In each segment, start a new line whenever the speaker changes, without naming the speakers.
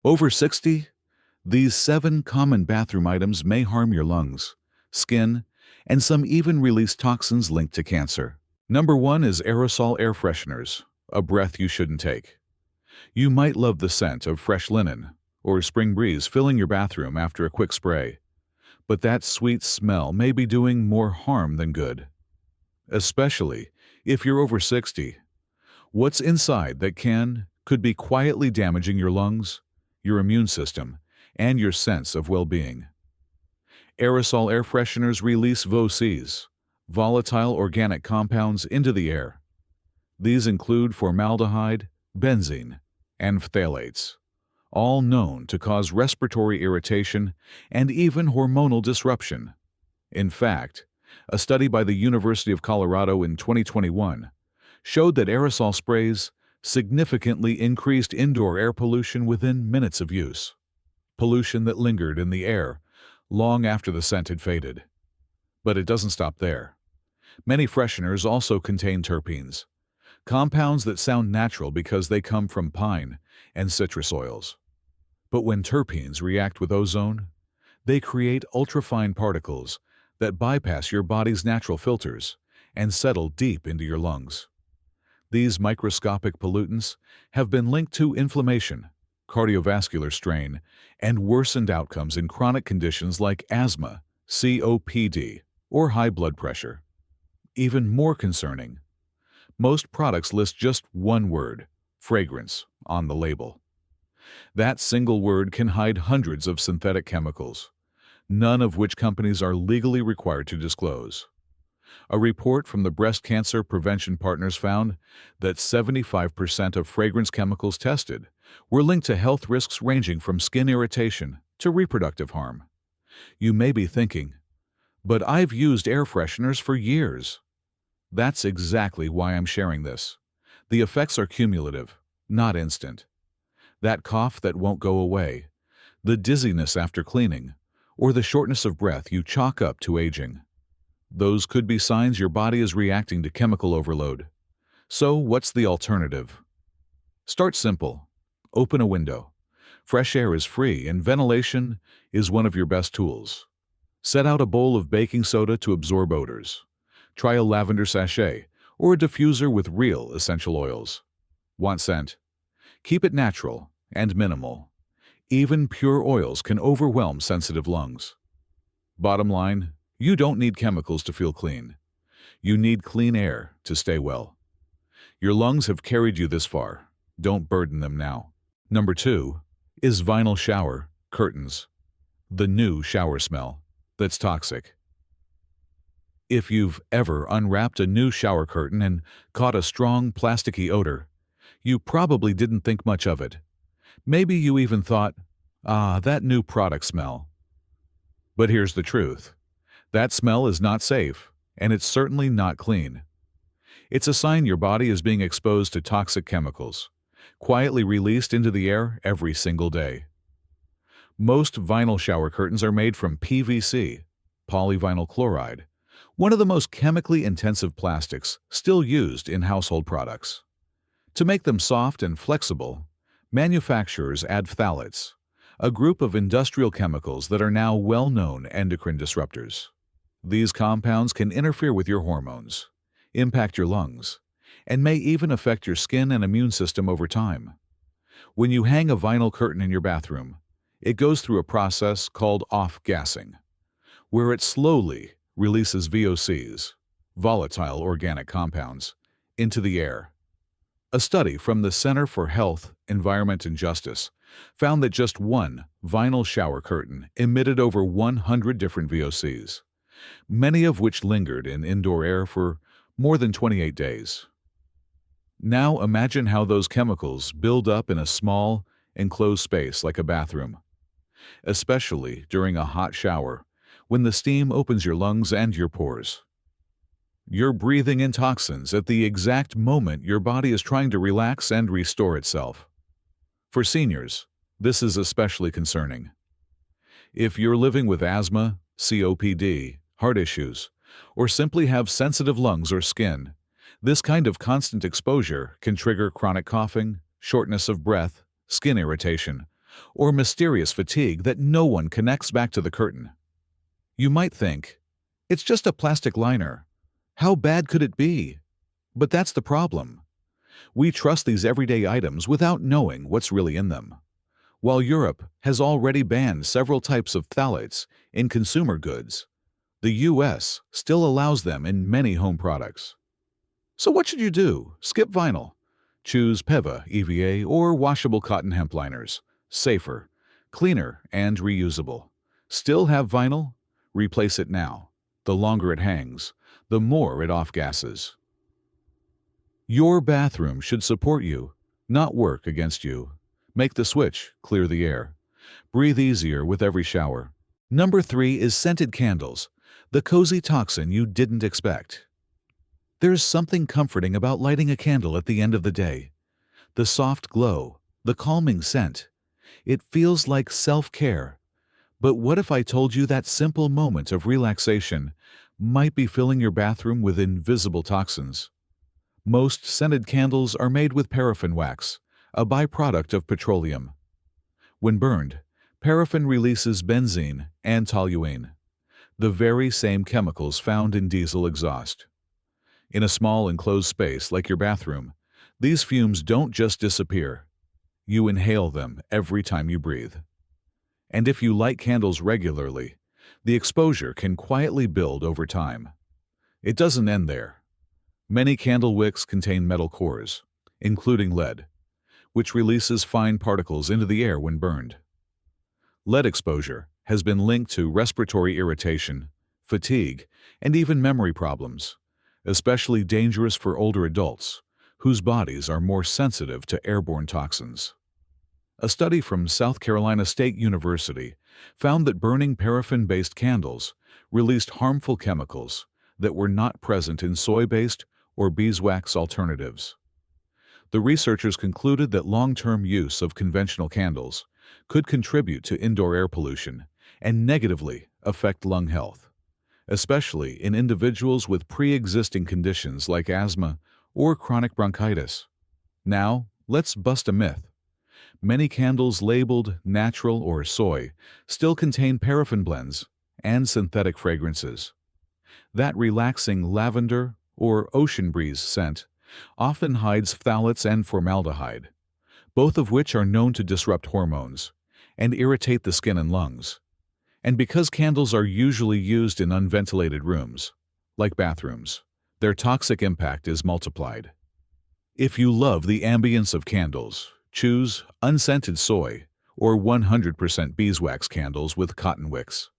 Over 60? These 7 common bathroom items may harm your lungs, skin, and some even release toxins linked to cancer. Number 1 is aerosol air fresheners, a breath you shouldn't take. You might love the scent of fresh linen or spring breeze filling your bathroom after a quick spray, but that sweet smell may be doing more harm than good. Especially if you're over 60. What's inside that could be quietly damaging your lungs, your immune system, and your sense of well-being. Aerosol air fresheners release VOCs, volatile organic compounds, into the air. These include formaldehyde, benzene, and phthalates, all known to cause respiratory irritation and even hormonal disruption. In fact, a study by the University of Colorado in 2021 showed that aerosol sprays significantly increased indoor air pollution within minutes of use, pollution that lingered in the air long after the scent had faded. But it doesn't stop there. Many fresheners also contain terpenes, compounds that sound natural because they come from pine and citrus oils. But when terpenes react with ozone, they create ultrafine particles that bypass your body's natural filters and settle deep into your lungs. These microscopic pollutants have been linked to inflammation, cardiovascular strain, and worsened outcomes in chronic conditions like asthma, COPD, or high blood pressure. Even more concerning, most products list just one word, fragrance, on the label. That single word can hide hundreds of synthetic chemicals, none of which companies are legally required to disclose. A report from the Breast Cancer Prevention Partners found that 75% of fragrance chemicals tested were linked to health risks ranging from skin irritation to reproductive harm. You may be thinking, but I've used air fresheners for years. That's exactly why I'm sharing this. The effects are cumulative, not instant. That cough that won't go away, the dizziness after cleaning, or the shortness of breath you chalk up to aging. Those could be signs your body is reacting to chemical overload. So what's the alternative? Start simple. Open a window. Fresh air is free and ventilation is one of your best tools. Set out a bowl of baking soda to absorb odors. Try a lavender sachet or a diffuser with real essential oils. Want scent? Keep it natural and minimal. Even pure oils can overwhelm sensitive lungs. Bottom line, you don't need chemicals to feel clean. You need clean air to stay well. Your lungs have carried you this far. Don't burden them now. Number 2 is vinyl shower curtains. The new shower smell that's toxic. If you've ever unwrapped a new shower curtain and caught a strong plasticky odor, you probably didn't think much of it. Maybe you even thought, that new product smell. But here's the truth. That smell is not safe, and it's certainly not clean. It's a sign your body is being exposed to toxic chemicals, quietly released into the air every single day. Most vinyl shower curtains are made from PVC, polyvinyl chloride, one of the most chemically intensive plastics still used in household products. To make them soft and flexible, manufacturers add phthalates, a group of industrial chemicals that are now well-known endocrine disruptors. These compounds can interfere with your hormones, impact your lungs, and may even affect your skin and immune system over time. When you hang a vinyl curtain in your bathroom, it goes through a process called off-gassing, where it slowly releases VOCs, volatile organic compounds, into the air. A study from the Center for Health, Environment, and Justice found that just one vinyl shower curtain emitted over 100 different VOCs, many of which lingered in indoor air for more than 28 days. Now imagine how those chemicals build up in a small, enclosed space like a bathroom, especially during a hot shower when the steam opens your lungs and your pores. You're breathing in toxins at the exact moment your body is trying to relax and restore itself. For seniors, this is especially concerning. If you're living with asthma, COPD, heart issues, or simply have sensitive lungs or skin, this kind of constant exposure can trigger chronic coughing, shortness of breath, skin irritation, or mysterious fatigue that no one connects back to the curtain. You might think, it's just a plastic liner. How bad could it be? But that's the problem. We trust these everyday items without knowing what's really in them. While Europe has already banned several types of phthalates in consumer goods, the US still allows them in many home products. So what should you do? Skip vinyl. Choose PEVA, EVA, or washable cotton hemp liners. Safer, cleaner, and reusable. Still have vinyl? Replace it now. The longer it hangs, the more it off-gasses. Your bathroom should support you, not work against you. Make the switch, clear the air. Breathe easier with every shower. Number 3 is scented candles, the cozy toxin you didn't expect. There's something comforting about lighting a candle at the end of the day. The soft glow, the calming scent. It feels like self-care. But what if I told you that simple moment of relaxation might be filling your bathroom with invisible toxins? Most scented candles are made with paraffin wax, a byproduct of petroleum. When burned, paraffin releases benzene and toluene, the very same chemicals found in diesel exhaust. In a small enclosed space like your bathroom, these fumes don't just disappear. You inhale them every time you breathe. And if you light candles regularly, the exposure can quietly build over time. It doesn't end there. Many candle wicks contain metal cores, including lead, which releases fine particles into the air when burned. Lead exposure has been linked to respiratory irritation, fatigue, and even memory problems, especially dangerous for older adults whose bodies are more sensitive to airborne toxins. A study from South Carolina State University found that burning paraffin-based candles released harmful chemicals that were not present in soy-based or beeswax alternatives. The researchers concluded that long-term use of conventional candles could contribute to indoor air pollution and negatively affect lung health, especially in individuals with pre-existing conditions like asthma or chronic bronchitis. Now, let's bust a myth. Many candles labeled natural or soy still contain paraffin blends and synthetic fragrances. That relaxing lavender or ocean breeze scent often hides phthalates and formaldehyde, both of which are known to disrupt hormones and irritate the skin and lungs. And because candles are usually used in unventilated rooms, like bathrooms, their toxic impact is multiplied. If you love the ambience of candles, choose unscented soy or 100% beeswax candles with cotton wicks.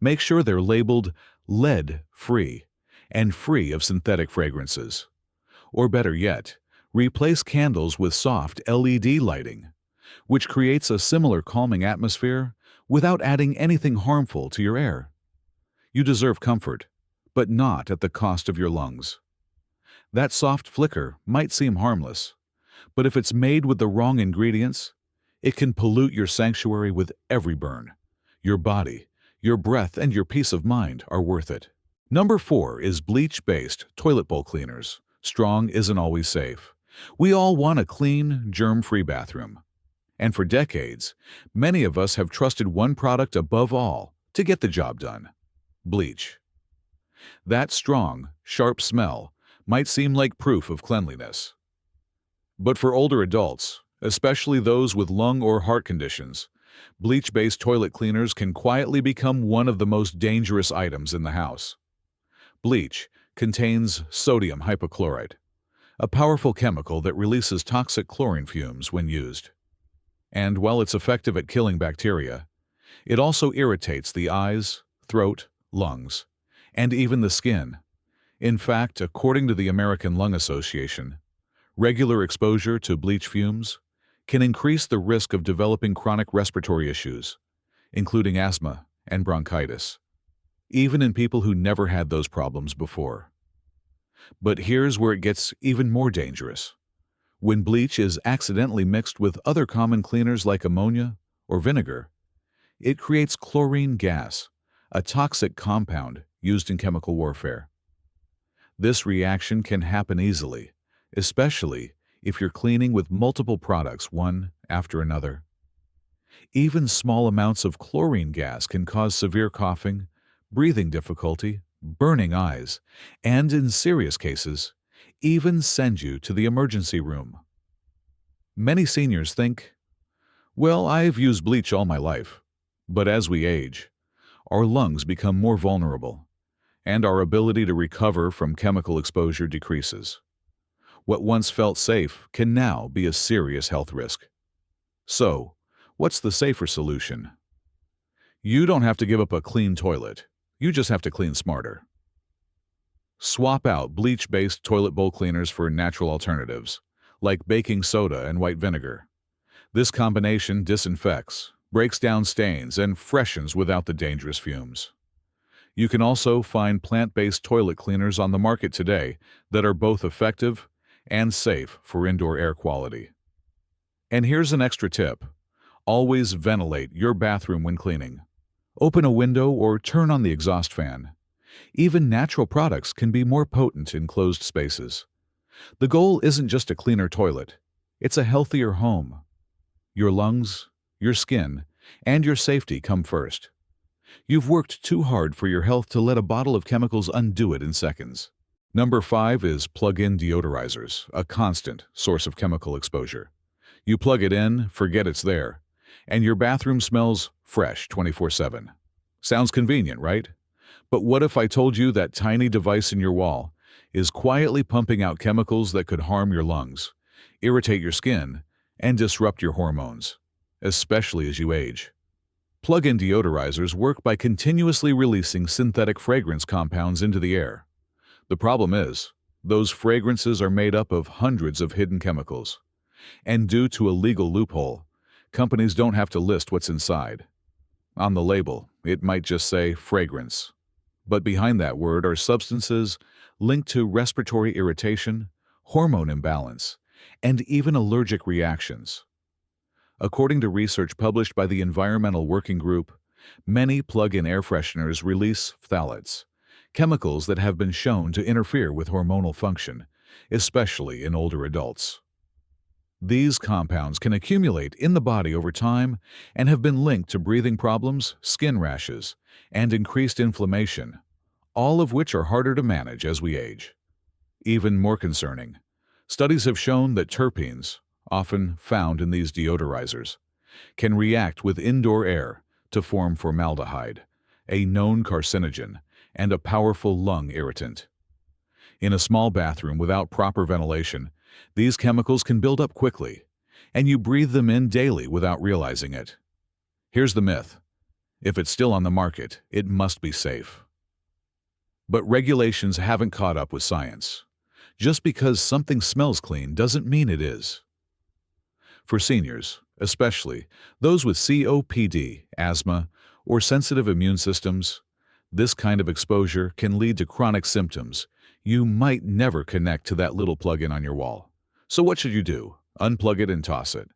Make sure they're labeled lead-free and free of synthetic fragrances. Or better yet, replace candles with soft LED lighting, which creates a similar calming atmosphere without adding anything harmful to your air. You deserve comfort, but not at the cost of your lungs. That soft flicker might seem harmless, but if it's made with the wrong ingredients, it can pollute your sanctuary with every burn. Your body, your breath, and your peace of mind are worth it. Number 4 is bleach-based toilet bowl cleaners. Strong isn't always safe. We all want a clean, germ-free bathroom. And for decades, many of us have trusted one product above all to get the job done: bleach. That strong, sharp smell might seem like proof of cleanliness. But for older adults, especially those with lung or heart conditions, bleach-based toilet cleaners can quietly become one of the most dangerous items in the house. Bleach contains sodium hypochlorite, a powerful chemical that releases toxic chlorine fumes when used. And while it's effective at killing bacteria, it also irritates the eyes, throat, lungs, and even the skin. In fact, according to the American Lung Association, regular exposure to bleach fumes can increase the risk of developing chronic respiratory issues, including asthma and bronchitis, even in people who never had those problems before. But here's where it gets even more dangerous. When bleach is accidentally mixed with other common cleaners like ammonia or vinegar, it creates chlorine gas, a toxic compound used in chemical warfare. This reaction can happen easily, especially if you're cleaning with multiple products one after another. Even small amounts of chlorine gas can cause severe coughing, breathing difficulty, burning eyes, and in serious cases, even send you to the emergency room. Many seniors think, well, I've used bleach all my life. But as we age, our lungs become more vulnerable, and our ability to recover from chemical exposure decreases. What once felt safe can now be a serious health risk. So, what's the safer solution? You don't have to give up a clean toilet. You just have to clean smarter. Swap out bleach-based toilet bowl cleaners for natural alternatives, like baking soda and white vinegar. This combination disinfects, breaks down stains, and freshens without the dangerous fumes. You can also find plant-based toilet cleaners on the market today that are both effective and safe for indoor air quality. And here's an extra tip. Always ventilate your bathroom when cleaning. Open a window or turn on the exhaust fan. Even natural products can be more potent in closed spaces. The goal isn't just a cleaner toilet. It's a healthier home. Your lungs, your skin, and your safety come first. You've worked too hard for your health to let a bottle of chemicals undo it in seconds. Number 5 is plug-in deodorizers, a constant source of chemical exposure. You plug it in, forget it's there, and your bathroom smells fresh 24/7. Sounds convenient, right? But what if I told you that tiny device in your wall is quietly pumping out chemicals that could harm your lungs, irritate your skin, and disrupt your hormones, especially as you age? Plug-in deodorizers work by continuously releasing synthetic fragrance compounds into the air. The problem is, those fragrances are made up of hundreds of hidden chemicals. And due to a legal loophole, companies don't have to list what's inside. On the label, it might just say fragrance. But behind that word are substances linked to respiratory irritation, hormone imbalance, and even allergic reactions. According to research published by the Environmental Working Group, many plug-in air fresheners release phthalates, chemicals that have been shown to interfere with hormonal function, especially in older adults. These compounds can accumulate in the body over time and have been linked to breathing problems, skin rashes, and increased inflammation, all of which are harder to manage as we age. Even more concerning, studies have shown that terpenes, often found in these deodorizers, can react with indoor air to form formaldehyde, a known carcinogen and a powerful lung irritant. In a small bathroom without proper ventilation, these chemicals can build up quickly, and you breathe them in daily without realizing it. Here's the myth. If it's still on the market, it must be safe. But regulations haven't caught up with science. Just because something smells clean doesn't mean it is. For seniors, especially those with COPD, asthma, or sensitive immune systems, this kind of exposure can lead to chronic symptoms you might never connect to that little plug-in on your wall. So what should you do? Unplug it and toss it.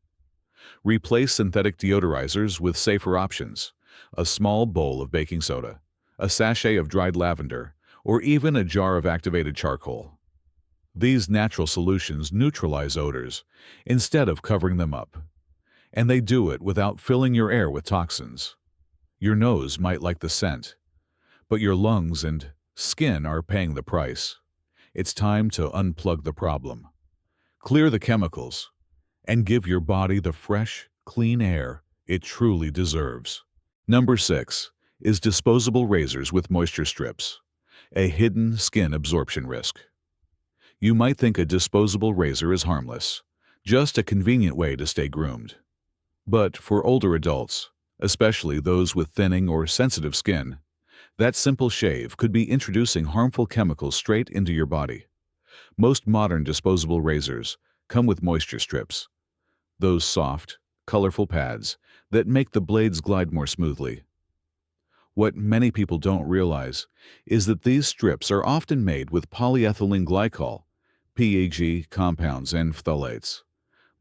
Replace synthetic deodorizers with safer options: a small bowl of baking soda, a sachet of dried lavender, or even a jar of activated charcoal. These natural solutions neutralize odors instead of covering them up, and they do it without filling your air with toxins. Your nose might like the scent, but your lungs and skin are paying the price. It's time to unplug the problem, clear the chemicals, and give your body the fresh, clean air it truly deserves. Number 6 is disposable razors with moisture strips, a hidden skin absorption risk. You might think a disposable razor is harmless, just a convenient way to stay groomed. But for older adults, especially those with thinning or sensitive skin, that simple shave could be introducing harmful chemicals straight into your body. Most modern disposable razors come with moisture strips, those soft, colorful pads that make the blades glide more smoothly. What many people don't realize is that these strips are often made with polyethylene glycol, PEG compounds, and phthalates,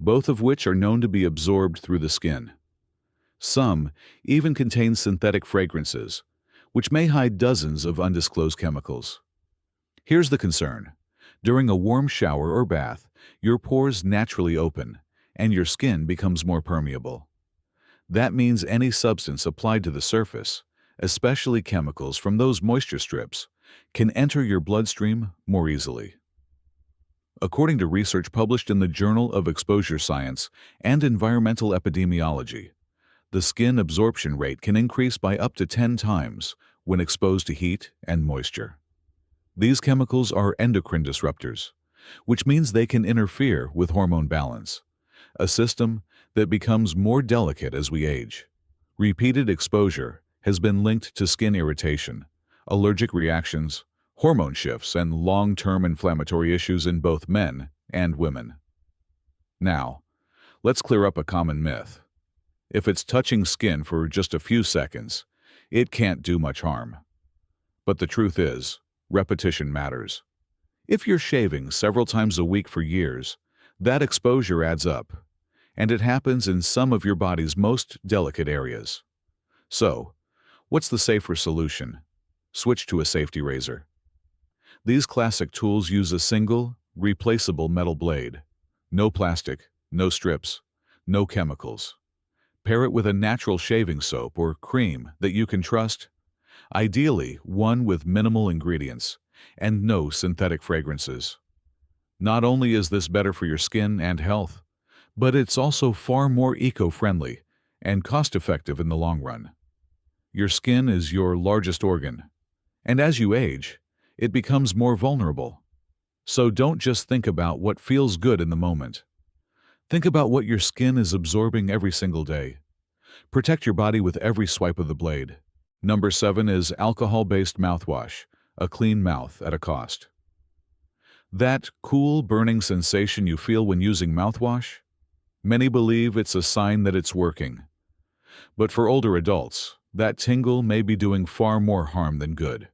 both of which are known to be absorbed through the skin. Some even contain synthetic fragrances, which may hide dozens of undisclosed chemicals. Here's the concern. During a warm shower or bath, your pores naturally open, and your skin becomes more permeable. That means any substance applied to the surface, especially chemicals from those moisture strips, can enter your bloodstream more easily. According to research published in the Journal of Exposure Science and Environmental Epidemiology, the skin absorption rate can increase by up to 10 times when exposed to heat and moisture. These chemicals are endocrine disruptors, which means they can interfere with hormone balance, a system that becomes more delicate as we age. Repeated exposure has been linked to skin irritation, allergic reactions, hormone shifts, and long-term inflammatory issues in both men and women. Now, let's clear up a common myth. If it's touching skin for just a few seconds, it can't do much harm. But the truth is, repetition matters. If you're shaving several times a week for years, that exposure adds up, and it happens in some of your body's most delicate areas. So, what's the safer solution? Switch to a safety razor. These classic tools use a single, replaceable metal blade. No plastic, no strips, no chemicals. Pair it with a natural shaving soap or cream that you can trust. Ideally, one with minimal ingredients and no synthetic fragrances. Not only is this better for your skin and health, but it's also far more eco-friendly and cost-effective in the long run. Your skin is your largest organ, and as you age, it becomes more vulnerable. So don't just think about what feels good in the moment. Think about what your skin is absorbing every single day. Protect your body with every swipe of the blade. Number 7 is alcohol-based mouthwash, a clean mouth at a cost. That cool, burning sensation you feel when using mouthwash? Many believe it's a sign that it's working. But for older adults, that tingle may be doing far more harm than good,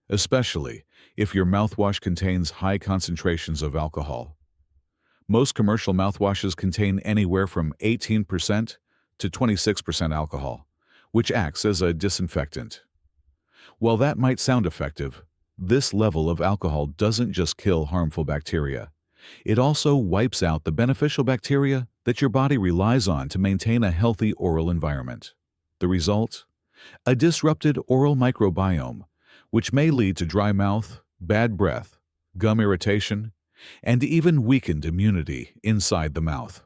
especially if your mouthwash contains high concentrations of alcohol. Most commercial mouthwashes contain anywhere from 18% to 26% alcohol, which acts as a disinfectant. While that might sound effective, this level of alcohol doesn't just kill harmful bacteria. It also wipes out the beneficial bacteria that your body relies on to maintain a healthy oral environment. The result? A disrupted oral microbiome, which may lead to dry mouth, bad breath, gum irritation, and even weakened immunity inside the mouth.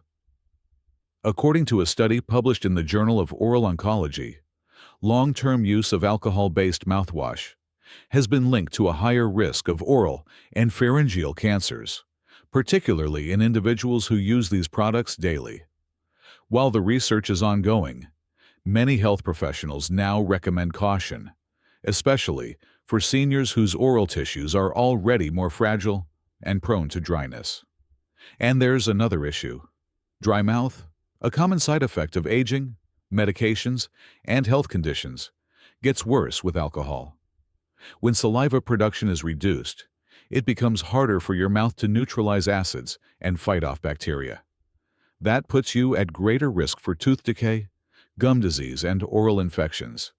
According to a study published in the Journal of Oral Oncology, long-term use of alcohol-based mouthwash has been linked to a higher risk of oral and pharyngeal cancers, particularly in individuals who use these products daily. While the research is ongoing, many health professionals now recommend caution, especially for seniors whose oral tissues are already more fragile and prone to dryness. And there's another issue. Dry mouth, a common side effect of aging, medications, and health conditions, gets worse with alcohol. When saliva production is reduced, it becomes harder for your mouth to neutralize acids and fight off bacteria. That puts you at greater risk for tooth decay, gum disease, and oral infections,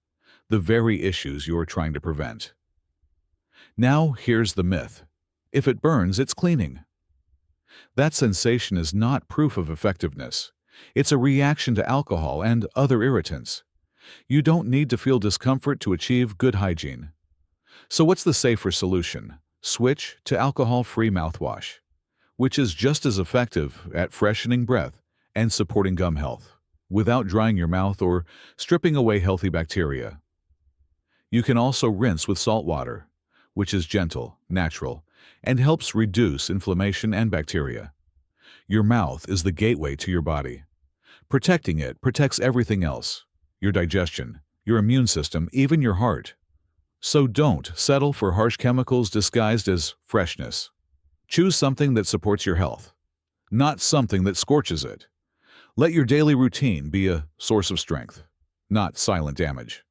the very issues you're trying to prevent. Now, here's the myth. If it burns, it's cleaning. That sensation is not proof of effectiveness. It's a reaction to alcohol and other irritants. You don't need to feel discomfort to achieve good hygiene. So what's the safer solution? Switch to alcohol-free mouthwash, which is just as effective at freshening breath and supporting gum health, without drying your mouth or stripping away healthy bacteria. You can also rinse with salt water, which is gentle, natural, and helps reduce inflammation and bacteria. Your mouth is the gateway to your body. Protecting it protects everything else: your digestion, your immune system, even your heart. So don't settle for harsh chemicals disguised as freshness. Choose something that supports your health, not something that scorches it. Let your daily routine be a source of strength, not silent damage.